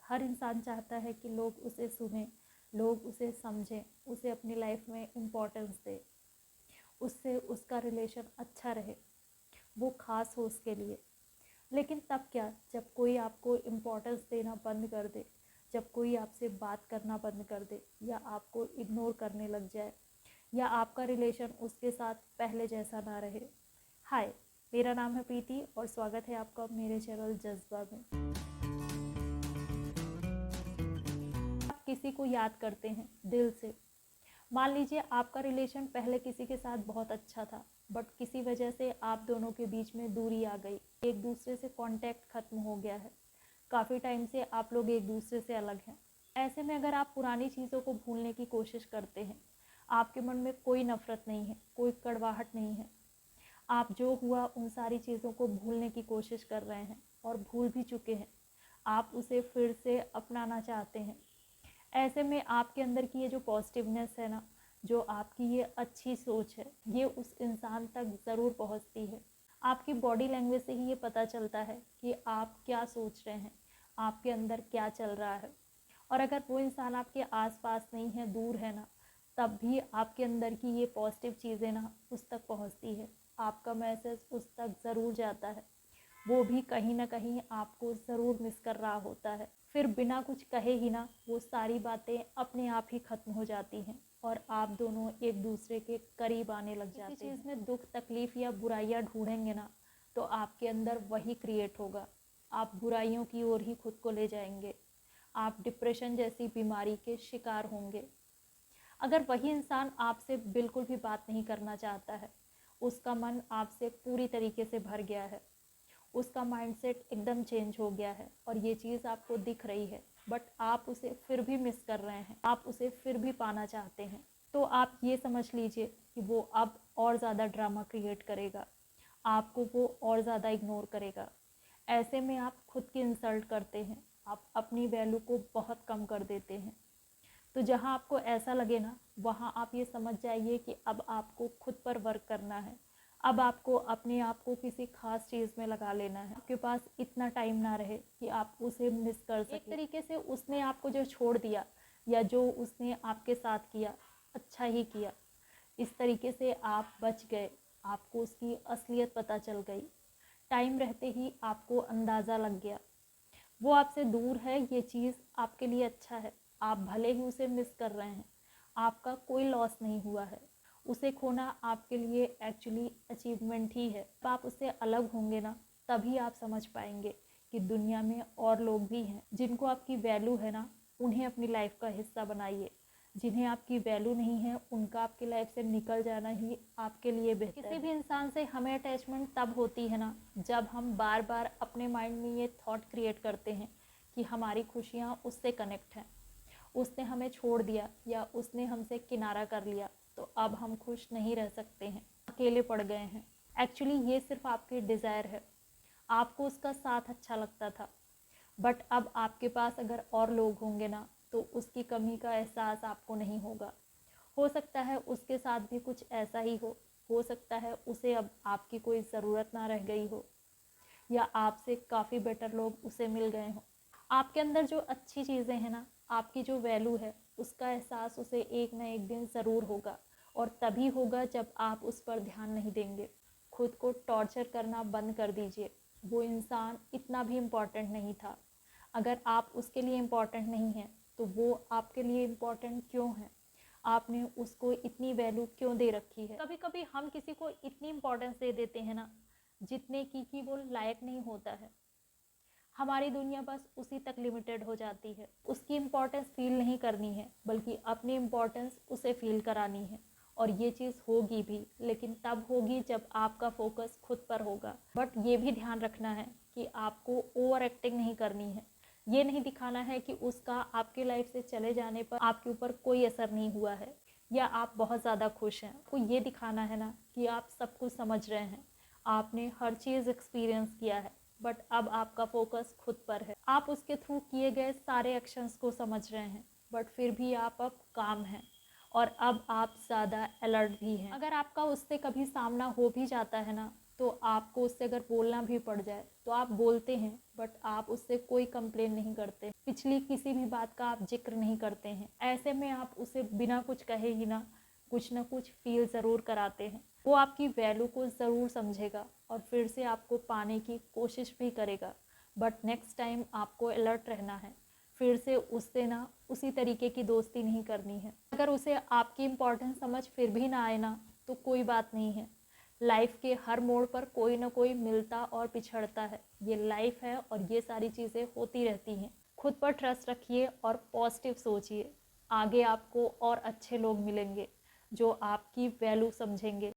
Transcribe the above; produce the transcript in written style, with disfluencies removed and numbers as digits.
हर इंसान चाहता है कि लोग उसे सुने, लोग उसे समझें, उसे अपनी लाइफ में इम्पोर्टेंस दे, उससे उसका रिलेशन अच्छा रहे, वो ख़ास हो उसके लिए। लेकिन तब क्या, जब कोई आपको इम्पोर्टेंस देना बंद कर दे, जब कोई आपसे बात करना बंद कर दे, या आपको इग्नोर करने लग जाए, या आपका रिलेशन उसके साथ पहले जैसा ना रहे। हाय, मेरा नाम है प्रीति और स्वागत है आपका मेरे चैनल जज्बा में। आप किसी को याद करते हैं दिल से। मान लीजिए आपका रिलेशन पहले किसी के साथ बहुत अच्छा था, बट किसी वजह से आप दोनों के बीच में दूरी आ गई, एक दूसरे से कांटेक्ट ख़त्म हो गया है, काफ़ी टाइम से आप लोग एक दूसरे से अलग हैं। ऐसे में अगर आप पुरानी चीज़ों को भूलने की कोशिश करते हैं, आपके मन में कोई नफ़रत नहीं है, कोई कड़वाहट नहीं है, आप जो हुआ उन सारी चीज़ों को भूलने की कोशिश कर रहे हैं और भूल भी चुके हैं, आप उसे फिर से अपनाना चाहते हैं। ऐसे में आपके अंदर की ये जो पॉजिटिवनेस है ना, जो आपकी ये अच्छी सोच है, ये उस इंसान तक ज़रूर पहुंचती है। आपकी बॉडी लैंग्वेज से ही ये पता चलता है कि आप क्या सोच रहे हैं, आपके अंदर क्या चल रहा है। और अगर वो इंसान आपके आसपास नहीं है, दूर है ना, तब भी आपके अंदर की ये पॉजिटिव चीज़ें ना उस तक पहुंचती है, आपका मैसेज उस तक ज़रूर जाता है। वो भी कहीं ना कहीं आपको ज़रूर मिस कर रहा होता है। फिर बिना कुछ कहे ही ना वो सारी बातें अपने आप ही ख़त्म हो जाती हैं और आप दोनों एक दूसरे के करीब आने लग जाते हैं। किसी चीज़ में दुख तकलीफ़ या बुराइयां ढूंढेंगे ना, तो आपके अंदर वही क्रिएट होगा। आप बुराइयों की ओर ही खुद को ले जाएंगे, आप डिप्रेशन जैसी बीमारी के शिकार होंगे। अगर वही इंसान आपसे बिल्कुल भी बात नहीं करना चाहता है, उसका मन आपसे पूरी तरीके से भर गया है, उसका माइंडसेट एकदम चेंज हो गया है और ये चीज़ आपको दिख रही है, बट आप उसे फिर भी मिस कर रहे हैं, आप उसे फिर भी पाना चाहते हैं, तो आप ये समझ लीजिए कि वो अब और ज़्यादा ड्रामा क्रिएट करेगा, आपको वो और ज़्यादा इग्नोर करेगा। ऐसे में आप खुद की इंसल्ट करते हैं, आप अपनी वैल्यू को बहुत कम कर देते हैं। तो जहाँ आपको ऐसा लगे ना, वहाँ आप ये समझ जाइए कि अब आपको खुद पर वर्क करना है। अब आपको अपने आप को किसी खास चीज़ में लगा लेना है। आपके पास इतना टाइम ना रहे कि आप उसे मिस कर सकें। एक तरीके से उसने आपको जो छोड़ दिया या जो उसने आपके साथ किया, अच्छा ही किया। इस तरीके से आप बच गए, आपको उसकी असलियत पता चल गई। टाइम रहते ही आपको अंदाज़ा लग गया। वो आपसे दूर है, ये चीज़ आपके लिए अच्छा है। आप भले ही उसे मिस कर रहे हैं, आपका कोई लॉस नहीं हुआ है। उसे खोना आपके लिए एक्चुअली अचीवमेंट ही है। जब आप उससे अलग होंगे ना, तभी आप समझ पाएंगे कि दुनिया में और लोग भी हैं जिनको आपकी वैल्यू है ना, उन्हें अपनी लाइफ का हिस्सा बनाइए। जिन्हें आपकी वैल्यू नहीं है, उनका आपकी लाइफ से निकल जाना ही आपके लिए बेहतर है। किसी भी इंसान से हमें अटैचमेंट तब होती है ना, जब हम बार बार अपने माइंड में ये थॉट क्रिएट करते हैं कि हमारी खुशियाँ उससे कनेक्ट हैं, उसने हमें छोड़ दिया या उसने हमसे किनारा कर लिया, तो अब हम खुश नहीं रह सकते हैं, अकेले पड़ गए हैं। एक्चुअली ये सिर्फ आपकी डिज़ायर है, आपको उसका साथ अच्छा लगता था, बट अब आपके पास अगर और लोग होंगे ना, तो उसकी कमी का एहसास आपको नहीं होगा। हो सकता है उसके साथ भी कुछ ऐसा ही हो सकता है उसे अब आपकी कोई ज़रूरत ना रह गई हो, या आपसे काफ़ी बेटर लोग उसे मिल गए हों। आपके अंदर जो अच्छी चीज़ें हैं ना, आपकी जो वैल्यू है, उसका एहसास उसे एक ना एक दिन ज़रूर होगा, और तभी होगा जब आप उस पर ध्यान नहीं देंगे। खुद को टॉर्चर करना बंद कर दीजिए। वो इंसान इतना भी इम्पॉर्टेंट नहीं था। अगर आप उसके लिए इम्पॉर्टेंट नहीं हैं, तो वो आपके लिए इम्पॉर्टेंट क्यों है? आपने उसको इतनी वैल्यू क्यों दे रखी है? कभी कभी हम किसी को इतनी इम्पोर्टेंस दे देते हैं ना, जितने की कि वो लायक नहीं होता है। हमारी दुनिया बस उसी तक लिमिटेड हो जाती है। उसकी इम्पोर्टेंस फील नहीं करनी है, बल्कि अपनी इम्पोर्टेंस उसे फील करानी है। और ये चीज़ होगी भी, लेकिन तब होगी जब आपका फोकस खुद पर होगा। बट ये भी ध्यान रखना है कि आपको ओवर एक्टिंग नहीं करनी है। ये नहीं दिखाना है कि उसका आपकी लाइफ से चले जाने पर आपके ऊपर कोई असर नहीं हुआ है, या आप बहुत ज़्यादा खुश हैं। आपको ये दिखाना है ना कि आप सब कुछ समझ रहे हैं, आपने हर चीज़ एक्सपीरियंस किया है, बट अब आपका फोकस खुद पर है। आप उसके थ्रू किए गए सारे एक्शंस को समझ रहे हैं, बट फिर भी आप अब काम हैं, और अब आप ज़्यादा अलर्ट भी हैं। अगर आपका उससे कभी सामना हो भी जाता है ना, तो आपको उससे अगर बोलना भी पड़ जाए तो आप बोलते हैं, बट आप उससे कोई कंप्लेन नहीं करते, पिछली किसी भी बात का आप जिक्र नहीं करते हैं। ऐसे में आप उसे बिना कुछ कहे ही ना कुछ फील ज़रूर कराते हैं। वो आपकी वैल्यू को ज़रूर समझेगा और फिर से आपको पाने की कोशिश भी करेगा, बट नेक्स्ट टाइम आपको अलर्ट रहना है। फिर से उससे ना उसी तरीके की दोस्ती नहीं करनी है। अगर उसे आपकी इम्पोर्टेंस समझ फिर भी ना आए ना, तो कोई बात नहीं है। लाइफ के हर मोड़ पर कोई ना कोई मिलता और पिछड़ता है। ये लाइफ है और ये सारी चीज़ें होती रहती हैं। खुद पर ट्रस्ट रखिए और पॉजिटिव सोचिए। आगे आपको और अच्छे लोग मिलेंगे जो आपकी वैल्यू समझेंगे।